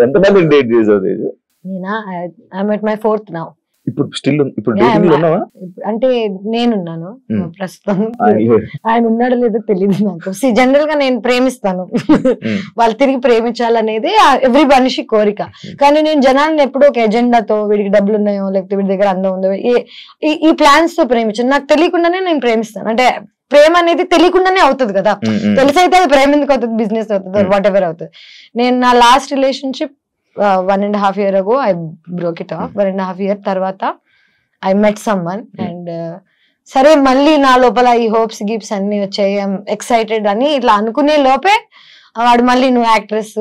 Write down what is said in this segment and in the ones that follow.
ఎంతమంది డేట్ చేసావు తేజు? నేనా I'm at my 4th now. ఇప్పుడు స్టిల్ ఇప్పుడు డేటింగ్ లో ఉన్నావా? అంటే నేనున్నాను ప్రస్తుతం. ఆయన ఉన్నాడో లేదో తెలియదు నాకు. జనరల్ గా నేను ప్రేమిస్తాను, వాళ్ళు తిరిగి ప్రేమించాలనేది ఎవ్రీ మనిషి కోరిక. కానీ నేను జనాలను ఎప్పుడూ ఒక ఎజెండాతో, వీడికి డబ్బులు ఉన్నాయో లేకపోతే వీడి దగ్గర అందం ఉందో ఈ ప్లాన్స్ తో ప్రేమించాను. నాకు తెలియకుండానే నేను ప్రేమిస్తాను. అంటే ప్రేమ అనేది తెలియకుండానే అవుతుంది కదా, తెలిసైతే అది ప్రేమ ఎందుకు అవుతుంది, బిజినెస్ అవుతుంది, వాట్ ఎవర్ అవుతుంది. నేను నా last relationship 1.5 year ago I broke it off. 1.5 year తర్వాత I met someone and సరే మళ్ళీ నా లోపల ఈ హోప్స్ గిప్స్ అన్ని వచ్చాయి, ఎక్సైటెడ్ అని ఇట్లా అనుకునే లోపే వాడు మళ్ళీ నువ్వు యాక్ట్రెస్,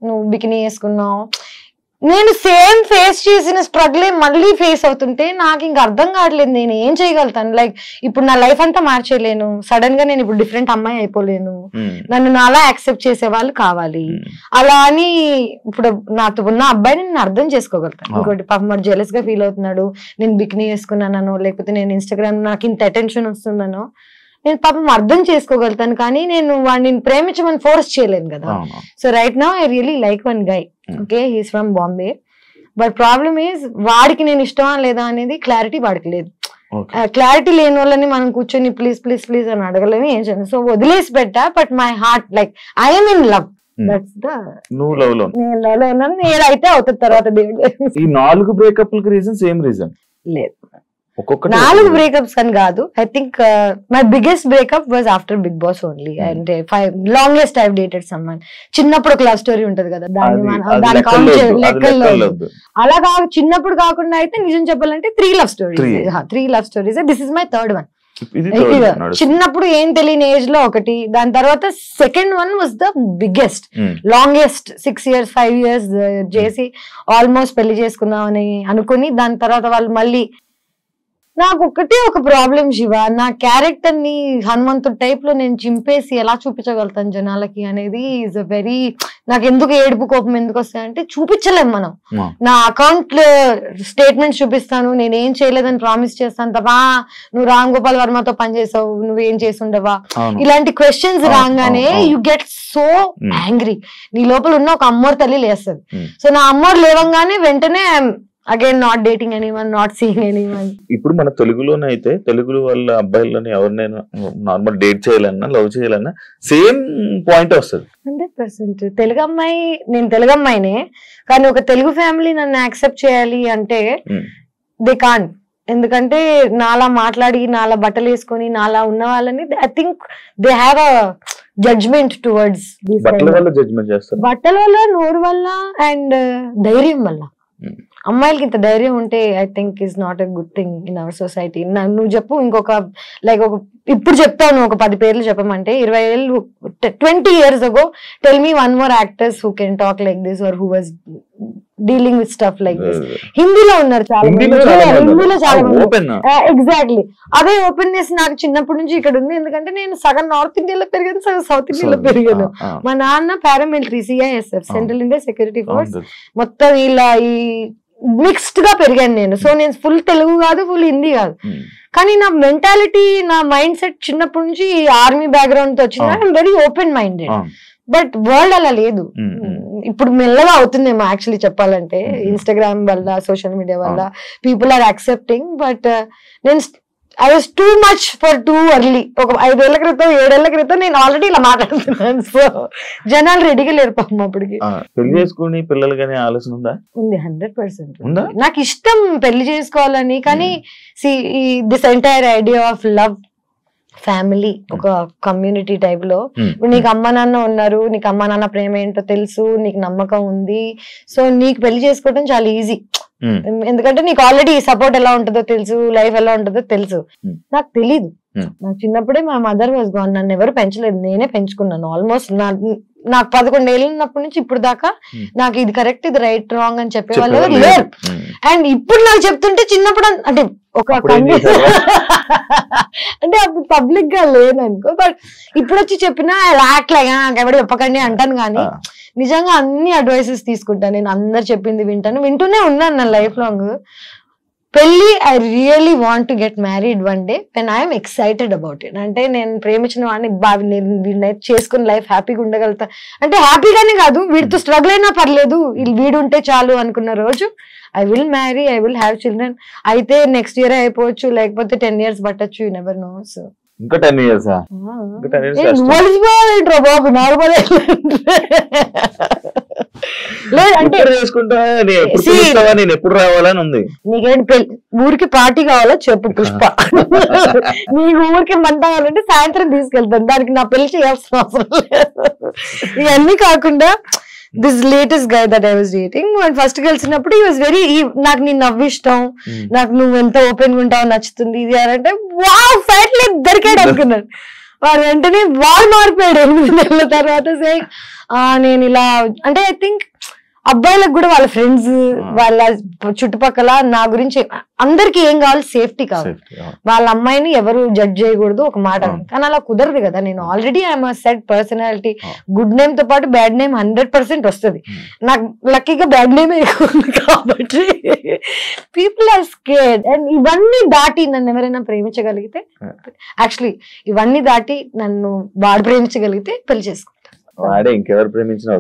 నువ్వు బికినీ వేసుకున్నావు. నేను సేమ్ ఫేస్ చేసిన స్ట్రగుల్ మళ్ళీ ఫేస్ అవుతుంటే నాకు ఇంకా అర్థం కావట్లేదు నేను ఏం చేయగలుగుతాను. లైక్ ఇప్పుడు నా లైఫ్ అంతా మార్చేయలేను, సడన్ గా నేను ఇప్పుడు డిఫరెంట్ అమ్మాయి అయిపోలేను, నన్ను నాలా యాక్సెప్ట్ చేసే వాళ్ళు కావాలి. అలా అని ఇప్పుడు నాతో ఉన్న అబ్బాయిని నేను అర్థం చేసుకోగలుగుతాను. ఇంకోటి పాపం మరి జెలస్ గా ఫీల్ అవుతున్నాడు, నేను బికినీ వేసుకున్నానో లేకపోతే నేను ఇన్స్టాగ్రామ్ నాకు ఇంత అటెన్షన్ వస్తుందనో నేను పాపం అర్థం చేసుకోగలుగుతాను. కానీ నేను వాడిని ప్రేమించమని ఫోర్స్ చేయలేను కదా. So right now I really like one guy. Okay, he's from Bombay, but problem is వాడికి నేను ఇష్టమా లేదా అనేది క్లారిటీ వాడికి లేదు. క్లారిటీ లేని వాళ్ళని మనం కూర్చొని ప్లీజ్ ప్లీజ్ ప్లీజ్ అని అడగలేము, ఏం చేయాలి. సో వదిలేసి పెట్టా. But my heart like I'm in love. నువ్వు లవ్ లో ఉన్నాను, నేనైతే అవుతుంది తర్వాత దేవుడు. ఈ 4 బ్రేకప్ రీజన్ సేమ్ రీజన్ లేదు, 4 బ్రేకప్స్ అని కాదు. I think my biggest breakup was after Bigg Boss only. And longest I dated someone. చిన్నప్పుడు ఒక లవ్ స్టోరీ ఉంటది కదా, దాని లెక్కల్లో అలా కాదు. చిన్నప్పుడు కాకుండా అయితే నిజం చెప్పాలంటే 3 love stories. This is my 3rd one. చిన్నప్పుడు ఏం తెలియని ఏజ్ లో ఒకటి, దాని తర్వాత second one was the biggest, longest 6 years 5 years చేసి ఆల్మోస్ట్ పెళ్లి చేసుకుందామని అనుకుని దాని తర్వాత వాళ్ళు మళ్ళీ. నాకు ఒకటే ఒక ప్రాబ్లం శివ, నా క్యారెక్టర్ ని హనుమంతుడు టైప్ లో నేను చింపేసి ఎలా చూపించగలుగుతాను జనాలకి అనేది ఈజ్ అ వెరీ. నాకు ఎందుకు ఏడుపు కోపం ఎందుకు వస్తాయంటే చూపించలేం మనం. నా అకౌంట్ స్టేట్మెంట్స్ చూపిస్తాను, నేను ఏం చేయలేదని ప్రామిస్ చేస్తాను తప్ప నువ్వు రామ్ గోపాల్ వర్మతో పనిచేసావు, నువ్వేం చేసి ఉండవా, ఇలాంటి క్వశ్చన్స్ రాగానే యు గెట్ సో యాంగ్రీ. నీ లోపల ఉన్న ఒక అమ్మోరు తల్లి లేస్తుంది. సో నా అమ్మోరు లేవంగానే వెంటనే again not dating anyone, not seeing anyone. ఇప్పుడు మన తెలుగులోనే అయితే తెలుగు వాళ్ళ అబ్బాయిలని ఎవరినైనా నార్మల్ డేట్ చేయాలన్నా లవ్ చేయాలన్నా సేమ్ పాయింట్ వస్తుంది 100%. తెలుగు అమ్మాయి, నేను తెలుగు అమ్మాయినే కానీ ఒక తెలుగు ఫ్యామిలీ నన్ను యాక్సెప్ట్ చేయాలి అంటే దే కాంట్. ఎందుకంటే నాలా మాట్లాడి, నాలా బట్టలు వేసుకొని, నాలా ఉన్న వాళ్ళని I think they have a judgement towards. బట్టల వల్ల, నోరు వల్ల అండ్ ధైర్యం వల్ల. అమ్మాయిలకి ఇంత ధైర్యం ఉంటే I think is not a good thing in our society. నువ్వు చెప్పు ఇంకొక లైక్ ఒక ఇప్పుడు చెప్తాను ఒక 10 పేర్లు చెప్పమంటే 20 ఏళ్ళు 20 years ago tell me one more actors who can talk like this or who was dealing with stuff like this. హిందీలో ఉన్నారు చాలా మంది, హిందీలో చాలా మంది. ఎగ్జాక్ట్లీ అదే ఓపెన్నెస్ నాకు చిన్నప్పటి నుంచి ఇక్కడ ఉంది. ఎందుకంటే నేను సగం నార్త్ ఇండియాలో పెరిగాను, సగం సౌత్ ఇండియాలో పెరిగాను. మా నాన్న paramilitary, CISF, central India security force, మొత్తం ఇలా ఈ మిక్స్డ్ గా పెరిగాను నేను. సో నేను ఫుల్ తెలుగు కాదు, ఫుల్ హిందీ కాదు. కానీ నా మెంటాలిటీ, నా మైండ్ సెట్ చిన్నప్పటి నుంచి ఆర్మీ బ్యాక్గ్రౌండ్ తో వచ్చింది. I'm very open minded. But world అలా లేదు. ఇప్పుడు మెల్లగా అవుతుందేమో యాక్చువల్లీ చెప్పాలంటే, ఇన్స్టాగ్రామ్ వల్ల, సోషల్ మీడియా వల్ల పీపుల్ ఆర్ యాక్సెప్టింగ్. బట్ నేను I was too much for too early. ఒక 5 ఏళ్ల క్రితం 7 ఏళ్ల క్రితం నేను ఆల్రెడీ ఇలా మాట్లాడుతున్నాను. సో జనాలు రెడీగా లేరు పాపం అప్పటికి. పెళ్లి చేసుకుని పిల్లలు కానీ ఆలోచన ఉందా? ఉంది, 100%. నాకు ఇష్టం పెళ్లి చేసుకోవాలని. కానీ this entire idea of love, family, ఒక కమ్యూనిటీ టైప్ లో, నీకు అమ్మ నాన్న ఉన్నారు, నీకు అమ్మ నాన్న ప్రేమ ఏంటో తెలుసు, నీకు నమ్మకం ఉంది, సో నీకు పెళ్లి చేసుకోవడం చాలా ఈజీ. ఎందుకంటే నీకు ఆల్రెడీ సపోర్ట్ ఎలా ఉంటుందో తెలుసు, లైఫ్ ఎలా ఉంటుందో తెలుసు. నాకు తెలీదు. నాకు చిన్నప్పుడే మా మదర్ వాజ్ గాన్. నన్ను ఎవరు పెంచలేదు, నేనే పెంచుకున్నాను. ఆల్మోస్ట్ నాకు 11 ఏళ్ళు ఉన్నప్పటి నుంచి ఇప్పుడు దాకా నాకు ఇది కరెక్ట్, ఇది రైట్, రాంగ్ అని చెప్పేవాళ్ళు లేరు. అండ్ ఇప్పుడు నాకు చెప్తుంటే చిన్నప్పుడు అంటే ఒక అంటే అప్పుడు పబ్లిక్ గా లేదనుకో, బట్ ఇప్పుడు వచ్చి చెప్పినా రాట్లేగా నాకు ఎవరు చెప్పకండి అంటాను. కానీ నిజంగా అన్ని అడ్వైసెస్ తీసుకుంటాను నేను, అందరు చెప్పింది వింటాను, వింటూనే ఉన్నాను నా లైఫ్ లాంగ్. పెళ్లి I really want to get married one day when I'm excited about it. అంటే నేను ప్రేమించిన వాడిని వీడిని చేసుకుని లైఫ్ హ్యాపీగా ఉండగలుగుతా అంటే హ్యాపీగానే కాదు, వీడితో స్ట్రగుల్ అయినా పర్లేదు, వీడు ఉంటే చాలు అనుకున్న రోజు I will marry, I will have children. అయితే నెక్స్ట్ ఇయర్ అయిపోవచ్చు, లేకపోతే 10 years పట్టచ్చు, యూ నెవర్ నో. సో ఇంకా 10 years బాబు నార్మల్ లేదంటే నేను ఎప్పుడు రావాలని ఉంది. నీకేంటి పెళ్లి ఊరికి పార్టీ కావాలో చెప్పు పుష్ప, నీకు ఊరికి మంట కావాలంటే సాయంత్రం తీసుకెళ్తాను, దానికి నా పెళ్లి చేయాల్సిన అవసరం లేదు. ఇవన్నీ కాకుండా this latest guy that I was dating, first కలిసినప్పుడు ఈ వాజ్ వెరీ, నాకు నీ నవ్విష్టం, నాకు నువ్వు ఎంత ఓపెన్ గా ఉంటావు నచ్చుతుంది ఇది అంటే వావ్ ఫైట్ లేదు దొరికాడు అనుకున్నాడు. వాడు వెంటనే వాళ్ళు మారిపోయాడు 8 నెలల తర్వాత. నేను ఇలా అంటే ఐ థింక్ అబ్బాయిలకు కూడా వాళ్ళ ఫ్రెండ్స్ వాళ్ళ చుట్టుపక్కల నా గురించి అందరికి ఏం కావాలి, సేఫ్టీ కావాలి. వాళ్ళ అమ్మాయిని ఎవరు జడ్జ్ చేయకూడదు ఒక మాట, కానీ అలా కుదరదు కదా. నేను already I'm set personality, good name తో పాటు బ్యాడ్ నేమ్ 100% వస్తుంది. నాకు లక్కీగా బ్యాడ్ నేమ్ ఎక్కువ ఉంది కాబట్టి పీపుల్ ఆర్ స్కేర్డ్. అండ్ ఇవన్నీ దాటి నన్ను ఎవరైనా ప్రేమించగలిగితే, యాక్చువల్లీ ఇవన్నీ దాటి నన్ను వాడు ప్రేమించగలిగితే పెళ్లి చేసుకుంటాను. ఇంకెవరు ప్రేమించిన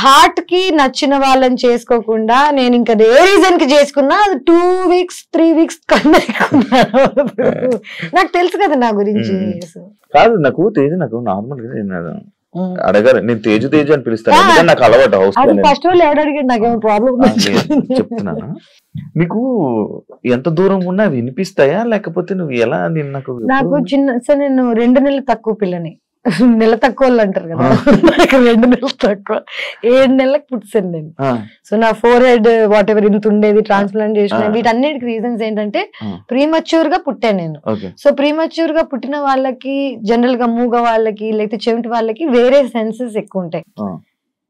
హార్ట్ కి నచ్చిన వాళ్ళని చేసుకోకుండా నేను ఇంకా ఏ రీజన్ కి చేసుకున్నా అది 2 weeks 3 weeks కన్నా నాకు తెలుసు కదా నా గురించి. కాదు నాకు తేజ, నాకు నార్మల్ గా అడగాలి, నేను తేజు తేజు అని పిలుస్తాను, నాకు అలవాటు. ఫస్ట్ వాళ్ళు ఎవరు అడిగాడు, నాకేమో ప్రాబ్లం చెప్తున్నాను. నీకు ఎంత దూరం ఉన్నా వినిపిస్తాయా, లేకపోతే నువ్వు ఎలా? నాకు చిన్న నేను 2 నెలలు తక్కువ పిల్లని, నెల తక్కువ వాళ్ళు అంటారు కదా, 2 నెలలు తక్కువ, 7 నెలలకు పుట్టాను నేను. సో నా ఫోర్హెడ్ వాట్ ఎవర్ ఇంత ఉండేది ట్రాన్స్ప్లాంట్ చేసిన, వీటన్నిటికి రీజన్స్ ఏంటంటే ప్రీమచ్యూర్ గా పుట్టాను నేను. సో ప్రీమచ్యూర్ గా పుట్టిన వాళ్ళకి జనరల్ గా మూగ వాళ్ళకి లేకపోతే చెవిటి వాళ్ళకి వేరే సెన్సెస్ ఎక్కువ ఉంటాయి.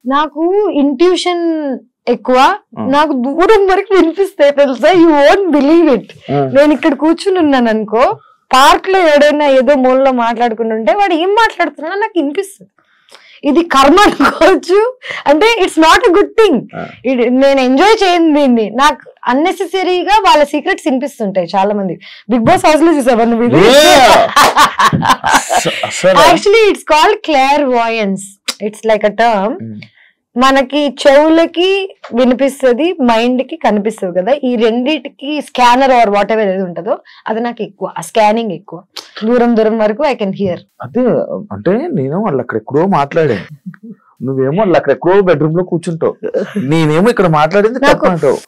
నాకు ఇంట్యూషన్ ఎక్కువ, నాకు దూరం వరకు వినిపిస్తాయి తెలుసా, యూ వోంట్ బిలీవ్ ఇట్. నేను ఇక్కడ కూర్చుని ఉన్నాను అనుకో, పార్క్ లో ఎవడైనా ఏదో మూలలో మాట్లాడుకుంటుంటే వాడు ఏం మాట్లాడుతున్నా నాకు వినిపిస్తుంది. ఇది కర్మ అనుకోవచ్చు, అంటే it's not a good thing. నేను ఎంజాయ్ చేయను దీన్ని. నాకు అన్నెసెసరీగా వాళ్ళ సీక్రెట్స్ వినిపిస్తుంటాయి చాలా మంది. బిగ్ బాస్ హౌస్ లో చూసావా నువ్వు? Actually it's called clairvoyance. It's like a term. మనకి చెవులకి వినిపిస్తుంది, మైండ్ కి కనిపిస్తుంది కదా, ఈ రెండిటికి స్కానర్ ఆర్ వాట్ ఎవర్ ఏది ఉంటుందో అది నాకు ఎక్కువ, ఆ స్కానింగ్ ఎక్కువ, దూరం దూరం వరకు ఐ కెన్ హియర్. అదే అంటే నేను వాళ్ళు అక్కడెక్కడో మాట్లాడాను, నువ్వేమో వాళ్ళు అక్కడెక్కడో బెడ్రూమ్ లో కూర్చుంటావు, నేనేమో ఇక్కడ మాట్లాడింది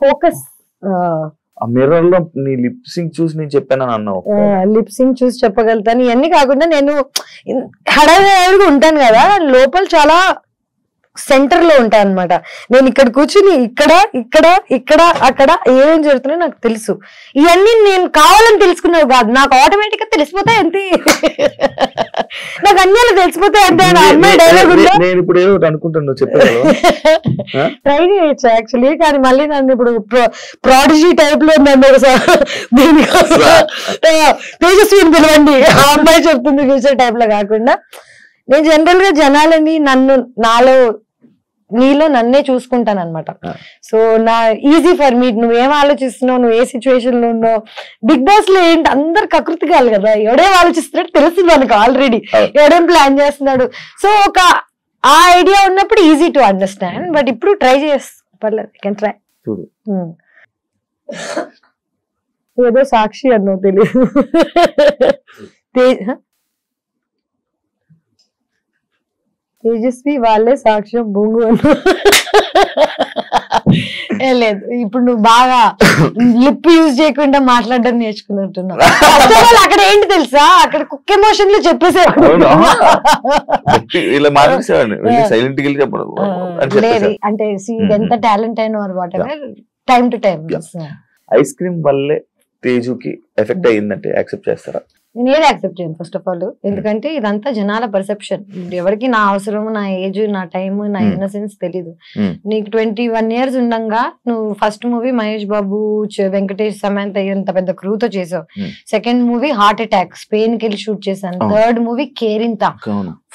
ఫోకస్. ఆ మిర్రర్ లో నీ లిప్ సింక్ చూసి నేను చెప్పాను అన్నావు. లిప్ సింక్ చూసి చెప్పగలుగుతాను. ఇవన్నీ కాకుండా నేను హడావిడిగా ఉంటాను కదా, లోపల చాలా సెంటర్ లో ఉంటా అనమాట. నేను ఇక్కడ కూర్చుని ఇక్కడ ఇక్కడ ఇక్కడ అక్కడ ఏమేం జరుగుతున్నాయో నాకు తెలుసు. ఇవన్నీ నేను కావాలని తెలుసుకున్నావు కాదు, నాకు ఆటోమేటిక్ గా తెలిసిపోతాయి అంతే. నాకు అన్ని తెలిసిపోతాయి అంతే. అమ్మాయి డైలాగ్ నేను ఇప్పుడు ఏదో అనుకుంటున్నా చెప్పాను, ట్రై చేయొచ్చు యాక్చువల్లీ. కానీ మళ్ళీ నన్ను ఇప్పుడు ప్రాడిజీ టైప్ లో నన్ను దీనికోసం తేజస్విని పిలవండి, ఆ అమ్మాయి చెప్తుంది ఫ్యూచర్ టైప్ లో కాకుండా, నేను జనరల్ గా జనాలని నీలో నన్నే చూసుకుంటాను అనమాట. సో నా ఈజీ ఫర్ మీ, నువ్వేం ఆలోచిస్తున్నావు, నువ్వు ఏ సిచ్యువేషన్ లో ఉన్నావు. బిగ్ బాస్ లో ఏంటి అందరు కకృతి కాదు కదా, ఎవడేం ఆలోచిస్తున్నాడు తెలుస్తుంది మనకు ఆల్రెడీ, ఎవడేం ప్లాన్ చేస్తున్నాడు. సో ఒక ఆ ఐడియా ఉన్నప్పుడు ఈజీ టు అండర్స్టాండ్. బట్ ఇప్పుడు ట్రై పర్లేదు, కెన్ ట్రై. ఏదో సాక్షి అన్నావు తెలియదు, తేజస్వి వాళ్ళే సాక్ష్యం బొంగు అన్నా. లేదు, ఇప్పుడు నువ్వు బాగా లిప్ యూజ్ చేయకుండా మాట్లాడడం నేర్చుకున్నట్టున్నావు. అక్కడ ఏంటి తెలుసా, అక్కడ కుక్ ఎమోషన్ లో చెప్పేసేవాడు. లేదు అంటే ఎంత టాలెంట్ అయినా what ever, time to time. Ice cream వల్లే తేజుకి ఎఫెక్ట్ అయ్యిందంటే యాక్సెప్ట్ చేస్తారా? నేను ఏది యాక్సెప్ట్ చేయను ఫస్ట్ ఆఫ్ ఆల్. ఎందుకంటే ఇదంతా జనాల పర్సెప్షన్. ఎవరికి నా అవసరం, నా ఏజ్, నా టైం, నా ఇన్నసెన్స్ తెలీదు. నీకు 21 years ఉండగా నువ్వు ఫస్ట్ మూవీ మహేష్ బాబు, వెంకటేష్, సమంత ఎంత పెద్ద క్రూతో చేసావు. Second movie heart attack, Spain కి వెళ్ళి షూట్ చేశాను. Third movie Kerintha,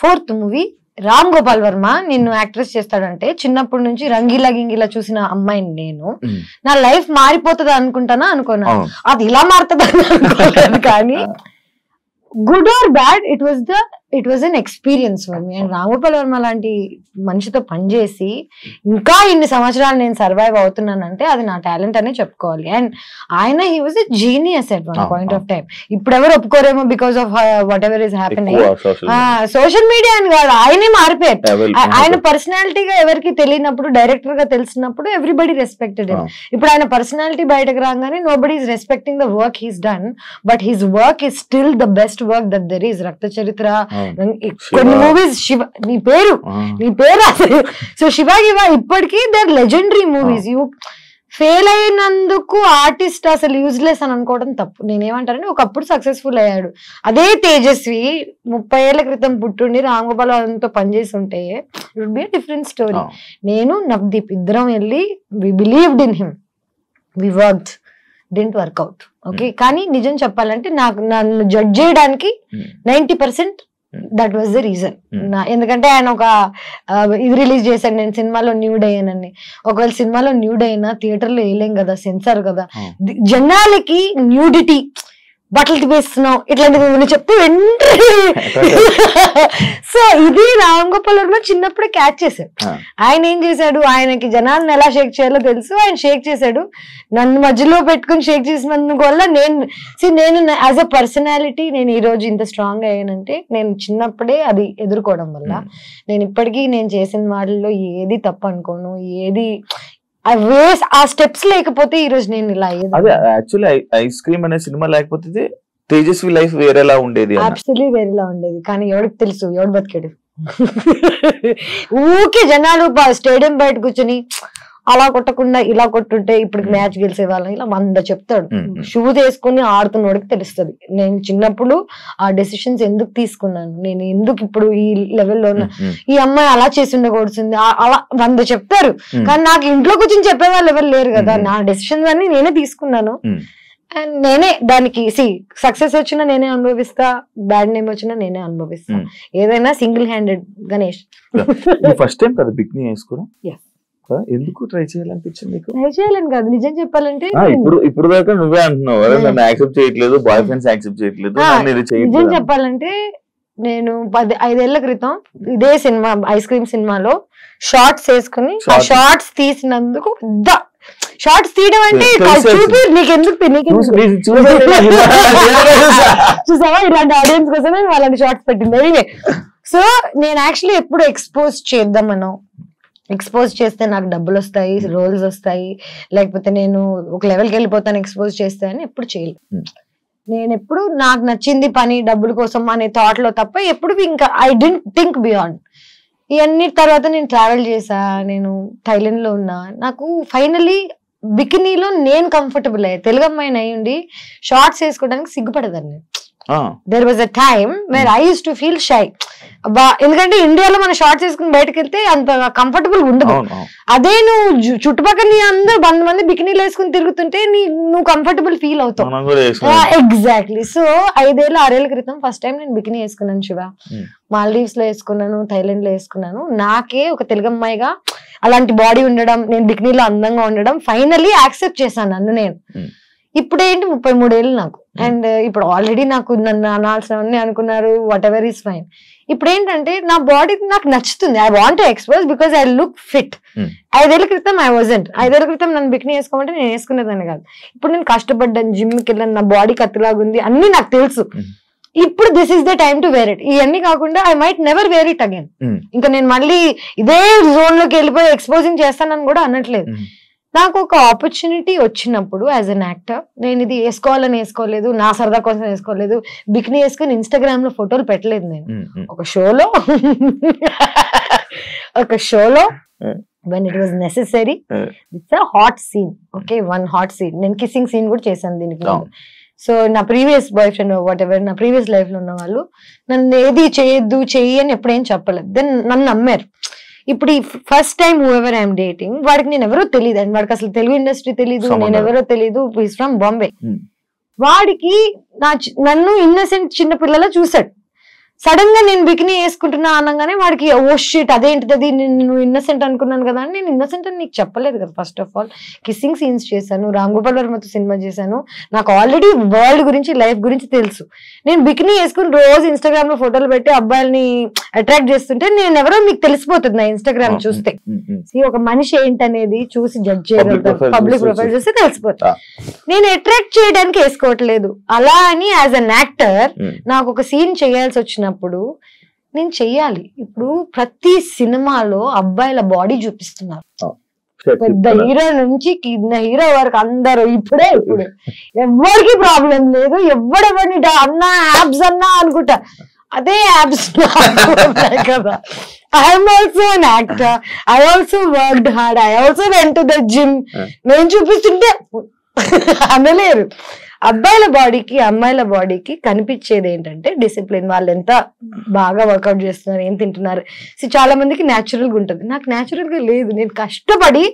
fourth movie Ram Gopal Varma నిన్ను యాక్ట్రెస్ చేస్తాడంటే చిన్నప్పటి నుంచి రంగీలా గింగిలా చూసిన అమ్మాయిని నేను నా లైఫ్ మారిపోతుందా అనుకుంటానా అనుకున్నా. అది ఇలా మారుతుందా అనుకోలేదు. కానీ good or bad it was an experience for me. And Ram Gopal Varma లాంటి మనిషితో పనిచేసి ఇంకా ఇన్ని సంవత్సరాలు నేను సర్వైవ్ అవుతున్నానంటే అది నా టాలెంట్ అనే చెప్పుకోవాలి. అండ్ ఆయన he was a genius at one point of time. ఇప్పుడు ఎవరు ఒప్పుకోరేమో because of whatever is happening. Social media అని కాదు, ఆయనే మారిపోయారు. ఆయన పర్సనాలిటీగా ఎవరికి తెలియనప్పుడు డైరెక్టర్ గా తెలిసినప్పుడు ఎవ్రీబడి రెస్పెక్టెడ్ హిమ్. ఇప్పుడు ఆయన పర్సనాలిటీ బయటకు రాగానే nobody is respecting the work he's done, but his work is still the best work that there is. రక్త చరిత్ర, కొన్ని మూవీస్, శివ నీ పేరు సో శివ ఇప్పటికీ their legendary movies. You fail అయినందుకు ఆర్టిస్ట్ అసలు యూజ్లెస్ అని అనుకోవడం తప్పు. నేనేమంటానంటే ఒకప్పుడు సక్సెస్ఫుల్ అయ్యాడు. అదే తేజస్వి 30 ఏళ్ల క్రితం పుట్టుండి రామ్ గోపాల్ వర్మతో పనిచేసి ఉంటే it would be different story. నేను నవదీప్ ఇద్దరం వెళ్ళి we believed in him, we worked, didn't work out. Okay, కానీ నిజం చెప్పాలంటే నన్ను జడ్జ్ చేయడానికి 90% దట్ వాజ్ ద రీజన్. ఎందుకంటే ఆయన ఒక ఇది రిలీజ్ చేశాను నేను సినిమాలో న్యూడ్ అయ్యానని. ఒకవేళ సినిమాలో న్యూడ్ అయినా థియేటర్ లో వేయలేం కదా, సెన్సార్ కదా. జనాలకి న్యూడిటీ, బట్టలు వేస్తున్నావు ఇట్లాంటివి చెప్తే వెంటనే సో ఇది రామ్ గోపాల్ వర్మ చిన్నప్పుడే క్యాచ్ చేశాడు. ఆయన ఏం చేశాడు, ఆయనకి జనాలను ఎలా షేక్ చేయాలో తెలుసు, ఆయన షేక్ చేశాడు. నన్ను మధ్యలో పెట్టుకుని షేక్ చేసినందుకు వల్ల నేను యాజ్ అ పర్సనాలిటీ నేను ఈ రోజు ఇంత స్ట్రాంగ్ అయ్యానంటే నేను చిన్నప్పుడే అది ఎదుర్కోవడం వల్ల. నేను ఇప్పటికీ నేను చేసిన వాళ్ళలో ఏది తప్పు అనుకోను, ఏది ఆ స్టెప్స్ లేకపోతే ఈ రోజు నేను ఇలా అయ్యేది. అదే యాక్చువల్లీ ఐస్ క్రీమ్ అనే సినిమా లేకపోతే తేజస్వి లైఫ్ వేరేలా ఉండేది, అబ్సల్యూట్లీ వేరేలా ఉండేది. కానీ ఎవరికి తెలుసు, ఎవడు బతికాడు. ఊకే జనాలు స్టేడియం బయట కూర్చొని అలా కొట్టకుండా ఇలా కొట్టుంటే ఇప్పుడు మ్యాచ్ గెలిచే వాళ్ళం ఇలా 100 చెప్తాడు. షూస్ వేసుకుని ఆడుతున్నోడికి తెలుస్తుంది నేను చిన్నప్పుడు ఆ డెసిషన్స్ ఎందుకు తీసుకున్నాను, నేను ఎందుకు ఇప్పుడు ఈ లెవెల్లో ఉన్నా, ఈ అమ్మాయి అలా చేసి ఉండకూడుతుంది, అలా 100 చెప్తారు. కానీ నాకు ఇంట్లో కూర్చొని చెప్పే వాళ్ళు ఎవరు లేరు కదా. నా డెసిషన్స్ అన్ని నేనే తీసుకున్నాను. అండ్ నేనే దానికి సక్సెస్ వచ్చినా నేనే అనుభవిస్తా, బ్యాడ్ నేమ్ వచ్చినా నేనే అనుభవిస్తా. ఏదైనా single handed. Ganesh first time కదా బిక్నీ వేసుకోవడం, ఎందుకు ట్రై చేయాలనిపించింది? ట్రై చేయాలని కాదు, నిజం చెప్పాలంటే ఇప్పుడు దాకా నువ్వే అంటున్నావు నన్ను యాక్సెప్ట్ చేయట్లేదు, బాయ్ ఫ్రెండ్స్ యాక్సెప్ట్ చేయట్లేదు. నిజం చెప్పాలంటే నేను 5 ఏళ్ల క్రితం ఇదే సినిమా ఐస్ క్రీమ్ సినిమాలో షార్ట్స్ వేసుకుని ఆ షార్ట్స్ తీసినందుకు షార్ట్స్ తీయడం అంటే చూపి నీకెందుకు చూసావా ఇలాంటి ఆడియన్స్ కోసమే వాళ్ళని షార్ట్స్ పెట్టింది. సో నేను యాక్చువల్లీ ఎప్పుడు ఎక్స్పోజ్ చేస్తే నాకు డబ్బులు వస్తాయి, రోల్స్ వస్తాయి, లేకపోతే నేను ఒక లెవెల్కి వెళ్ళిపోతాను ఎక్స్పోజ్ చేస్తే అని ఎప్పుడు చేయలేదు. నేను ఎప్పుడు నాకు నచ్చింది పని డబ్బుల కోసం అనే థాట్ లో తప్ప ఎప్పుడు ఇంకా ఐ డెంట్ థింక్ బియాండ్. ఇవన్నీ తర్వాత నేను ట్రావెల్ చేసా, నేను థైలాండ్ లో ఉన్నా. నాకు ఫైనలీ బికినీలో నేను కంఫర్టబుల్ అయ్యా. తెలుగు అమ్మాయిని అయి ఉండి షార్ట్స్ వేసుకోవడానికి సిగ్గుపడదాన్ని. There was a time where I used to feel shy. ఎందుకంటే ఇండియాలో మన షార్ట్స్ వేసుకుని బయటకు వెళ్తే అంత కంఫర్టబుల్ ఉండదు. అదే నువ్వు చుట్టుపక్కల నీ అందరు 100 మంది బికినీలు వేసుకుని తిరుగుతుంటే నువ్వు కంఫర్టబుల్ ఫీల్ అవుతావు. ఎగ్జాక్ట్లీ. సో 5-6 ఏళ్ల క్రితం ఫస్ట్ టైం నేను బికినీ వేసుకున్నాను శివ. మాల్దీవ్స్ లో వేసుకున్నాను, థైలాండ్ లో వేసుకున్నాను. నాకే ఒక తెలుగు అమ్మాయిగా అలాంటి బాడీ ఉండడం, నేను బికినీలో అందంగా ఉండడం ఫైనల్లీ యాక్సెప్ట్ చేశాను నన్ను నేను. ఇప్పుడు ఏంటి 33 ఏళ్ళు నాకు. అండ్ ఇప్పుడు ఆల్రెడీ నాకు నన్ను అనాల్సినవన్నీ అనుకున్నారు, వాట్ ఎవర్ ఈస్ ఫైన్. ఇప్పుడు ఏంటంటే నా బాడీ నాకు నచ్చుతుంది. I want to expose because I look fit. 5 ఏళ్ల క్రితం ఐ వాజంట్. 5 ఏళ్ల క్రితం నన్ను బికినీ వేసుకోమంటే నేను వేసుకునేదాన్ని కాదు. ఇప్పుడు నేను కష్టపడ్డాను, జిమ్కి వెళ్ళాను, నా బాడీ కత్తిలాగుంది, అన్ని నాకు తెలుసు. ఇప్పుడు this is the time to wear it. ఇవన్నీ కాకుండా I might never wear it again. ఇంకా నేను మళ్ళీ ఇదే జోన్ లోకి వెళ్ళిపోయి ఎక్స్పోజింగ్ చేస్తానని కూడా అనట్లేదు. నాకు ఒక ఆపర్చునిటీ వచ్చినప్పుడు యాజ్ అన్ యాక్టర్ నేను ఇది వేసుకోవాలని వేసుకోలేదు, నా సరదా కోసం వేసుకోలేదు. బికినీ వేసుకుని ఇన్స్టాగ్రామ్ లో ఫోటోలు పెట్టలేదు నేను. ఒక షోలో when it was necessary, it's a hot scene. Okay, one hot scene. నేను కిస్సింగ్ సీన్ కూడా చేశాను దీనికి. సో నా previous boy friend what ever నా ప్రీవియస్ లైఫ్ లో ఉన్న వాళ్ళు నన్ను ఏది చేయొద్దు చెయ్యి అని ఎప్పుడేం చెప్పలేదు. దెన్ నన్ను నమ్మారు. ఇప్పుడు ఈ first time who ever I'm dating వాడికి నేను ఎవరో తెలియదు అండి, వాడికి అసలు తెలుగు ఇండస్ట్రీ తెలీదు, నేను ఎవరో తెలీదు. Is from Bombay. వాడికి నన్ను ఇన్నసెంట్ చిన్న పిల్లలా చూసాడు. సడన్ గా నేను బికినీ వేసుకుంటున్నా అనగానే వాడికి ఓ షిట్ అదేంటిది, అది నేను ఇన్నసెంట్ అనుకున్నాను కదా అని. నేను ఇన్నసెంట్ అని నీకు చెప్పలేదు కదా. First of all kissing scenes చేశాను, రామ్ గోపాల్ వర్మతో సినిమా చేశాను, నాకు ఆల్రెడీ వరల్డ్ గురించి లైఫ్ గురించి తెలుసు. నేను బికినీ వేసుకుని రోజు ఇన్స్టాగ్రామ్ లో ఫోటోలు పెట్టి అబ్బాయిల్ని అట్రాక్ట్ చేస్తుంటే నేను ఎవరో మీకు తెలిసిపోతుంది నా ఇన్స్టాగ్రామ్ చూస్తే. ఒక మనిషి ఏంటనేది చూసి జడ్జ్ చేయగలుగుతారు, పబ్లిక్ ప్రొఫైల్ చూస్తే తెలిసిపోతుంది. నేను అట్రాక్ట్ చేయడానికి వేసుకోవట్లేదు. అలా అని యాజ్ అన్ యాక్టర్ నాకు ఒక సీన్ చేయాల్సి వచ్చినప్పుడు నేను చెయ్యాలి. ఇప్పుడు ప్రతి సినిమాలో అబ్బాయిల బాడీ చూపిస్తున్నారు, పెద్ద హీరో నుంచి కింద హీరో వరకు అందరూ ఇప్పుడే ఎవరికి ప్రాబ్లం లేదు. ఎవడెవరిని అన్నా యాబ్స్ అన్నా అనుకుంటా, అదే యాబ్స్ కదా. I'm also an actor, I also worked hard, I also went to the gym. నేను చూపిస్తుంటే అనలేరు. అబ్బాయిల బాడీకి అమ్మాయిల బాడీకి కనిపించేది ఏంటంటే డిసిప్లిన్. వాళ్ళు ఎంత బాగా వర్కౌట్ చేస్తున్నారు, ఏం తింటున్నారు. చాలా మందికి న్యాచురల్ గా ఉంటుంది, నాకు న్యాచురల్ గా లేదు. నేను కష్టపడి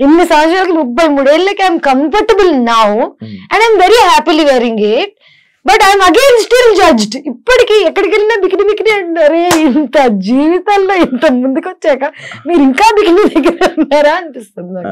ఇన్ని సంవత్సరాలకి 33 ఏళ్ళకి I'm comfortable now and I'm very happily wearing it. But I'm again still judged. ఇప్పటికీ ఎక్కడికి వెళ్ళినా బికిని బికిని అంటారే. ఇంత జీవితంలో ఇంత ముందుకు వచ్చాక మీరు ఇంకా బికిని దగ్గర ఉన్నారా అనిపిస్తుంది.